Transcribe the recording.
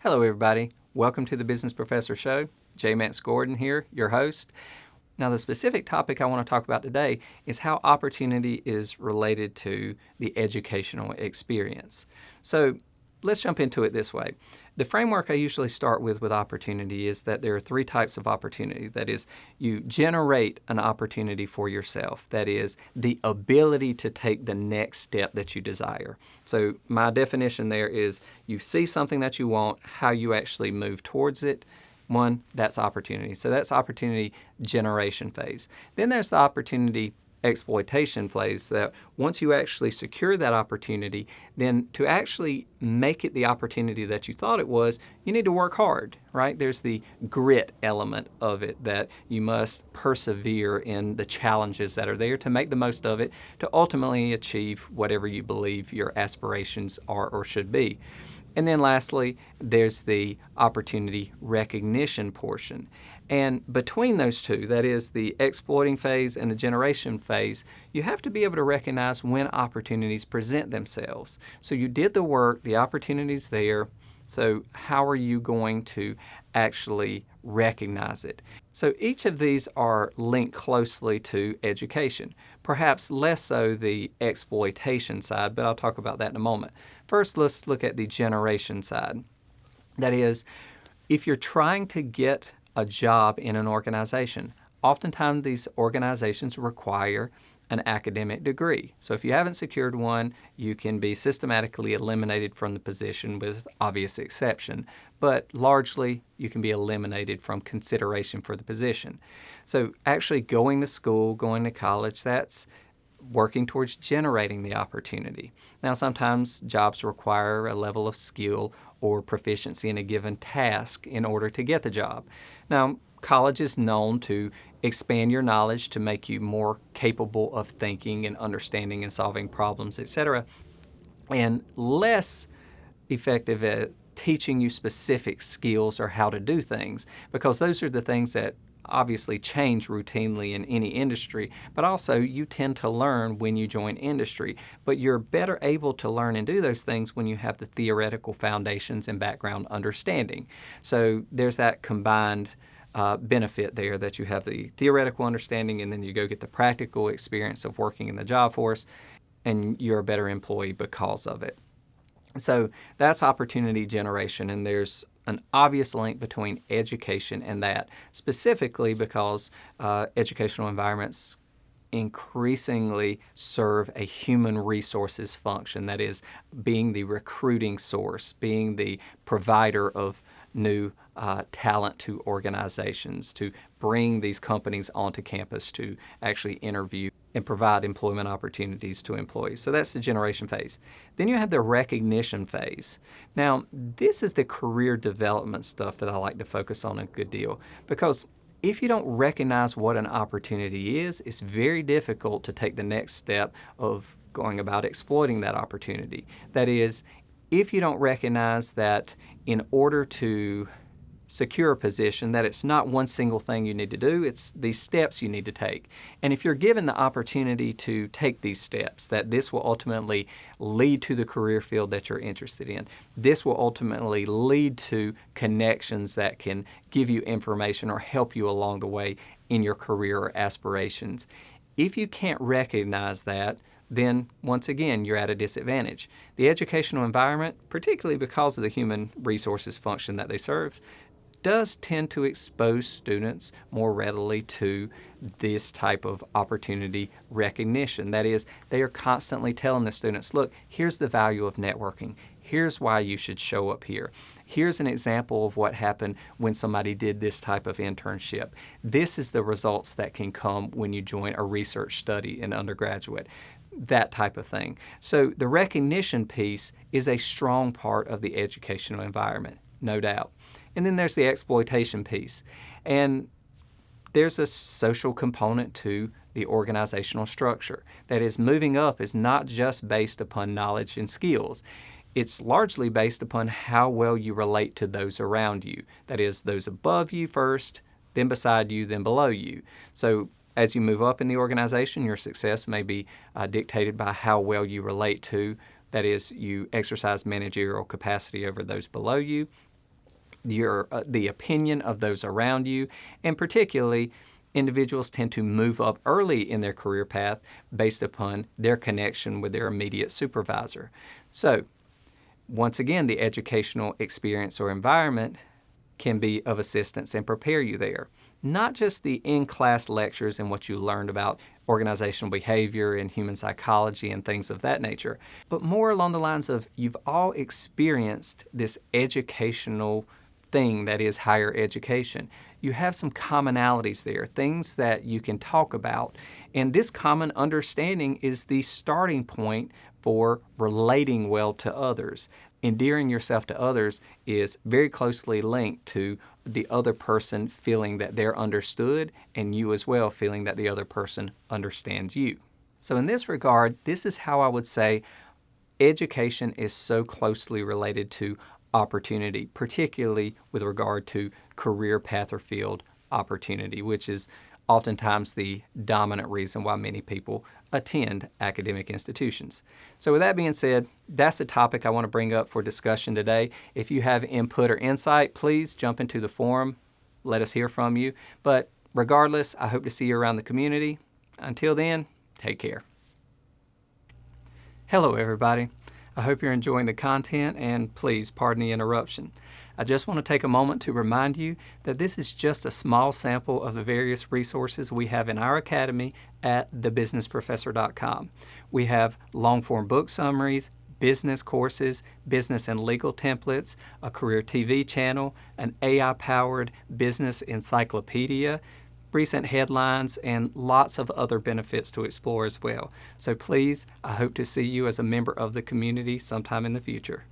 Hello, everybody. Welcome to the Business Professor Show. J. Mance Gordon here, your host. Now, the specific topic I want to talk about today is how opportunity is related to the educational experience. So, let's jump into it this way. The framework I usually start with opportunity is that there are three types of opportunity. That is, you generate an opportunity for yourself. That is, the ability to take the next step that you desire. So my definition there is you see something that you want, how you actually move towards it. One, that's opportunity. So that's opportunity generation phase. Then there's the opportunity exploitation phase, that once you actually secure that opportunity, then to actually make it the opportunity that you thought it was, you need to work hard, right? There's the grit element of it, that you must persevere in the challenges that are there to make the most of it, to ultimately achieve whatever you believe your aspirations are or should be. And then lastly, there's the opportunity recognition portion. And between those two, that is the exploiting phase and the generation phase, you have to be able to recognize when opportunities present themselves. So you did the work, the opportunity's there. So how are you going to actually recognize it? So each of these are linked closely to education, perhaps less so the exploitation side, but I'll talk about that in a moment. First, let's look at the generation side. That is, if you're trying to get a job in an organization, oftentimes these organizations require an academic degree. So if you haven't secured one, you can be systematically eliminated from the position with obvious exception, but largely you can be eliminated from consideration for the position. So actually going to school, going to college, that's working towards generating the opportunity. Now, sometimes jobs require a level of skill or proficiency in a given task in order to get the job. Now, college is known to expand your knowledge to make you more capable of thinking and understanding and solving problems, etc., and less effective at teaching you specific skills or how to do things, because those are the things that obviously change routinely in any industry, but also you tend to learn when you join industry. But you're better able to learn and do those things when you have the theoretical foundations and background understanding. So there's that combined benefit there, that you have the theoretical understanding and then you go get the practical experience of working in the job force, and you're a better employee because of it. So that's opportunity generation, and there's an obvious link between education and that, specifically because educational environments increasingly serve a human resources function, that is, being the recruiting source, being the provider of new talent to organizations, to bring these companies onto campus to actually interview and provide employment opportunities to employees. So that's the generation phase. Then you have the recognition phase. Now, this is the career development stuff that I like to focus on a good deal, because if you don't recognize what an opportunity is, it's very difficult to take the next step of going about exploiting that opportunity. That is, if you don't recognize that in order to secure a position, that it's not one single thing you need to do, it's these steps you need to take. And if you're given the opportunity to take these steps, that this will ultimately lead to the career field that you're interested in. This will ultimately lead to connections that can give you information or help you along the way in your career or aspirations. If you can't recognize that, then once again, you're at a disadvantage. The educational environment, particularly because of the human resources function that they serve, does tend to expose students more readily to this type of opportunity recognition. That is, they are constantly telling the students, look, here's the value of networking. Here's why you should show up here. Here's an example of what happened when somebody did this type of internship. This is the results that can come when you join a research study in undergraduate. That type of thing. So the recognition piece is a strong part of the educational environment, no doubt. And then there's the exploitation piece. And there's a social component to the organizational structure. That is, moving up is not just based upon knowledge and skills. It's largely based upon how well you relate to those around you. That is, those above you first, then beside you, then below you. So as you move up in the organization, your success may be dictated by how well you relate to, that is, you exercise managerial capacity over those below you. the opinion of those around you, and particularly individuals tend to move up early in their career path based upon their connection with their immediate supervisor. So, once again, the educational experience or environment can be of assistance and prepare you there. Not just the in-class lectures and what you learned about organizational behavior and human psychology and things of that nature, but more along the lines of you've all experienced this educational thing that is higher education. You have some commonalities there, things that you can talk about, and this common understanding is the starting point for relating well to others. Endearing yourself to others is very closely linked to the other person feeling that they're understood and you as well feeling that the other person understands you. So in this regard, this is how I would say education is so closely related to opportunity, particularly with regard to career path or field opportunity, which is oftentimes the dominant reason why many people attend academic institutions. So with that being said, that's the topic I want to bring up for discussion today. If you have input or insight, please jump into the forum. Let us hear from you. But regardless, I hope to see you around the community. Until then, take care. Hello, everybody. I hope you're enjoying the content, and please pardon the interruption. I just want to take a moment to remind you that this is just a small sample of the various resources we have in our academy at thebusinessprofessor.com. We have long-form book summaries, business courses, business and legal templates, a career TV channel, an AI-powered business encyclopedia, recent headlines, and lots of other benefits to explore as well. So please, I hope to see you as a member of the community sometime in the future.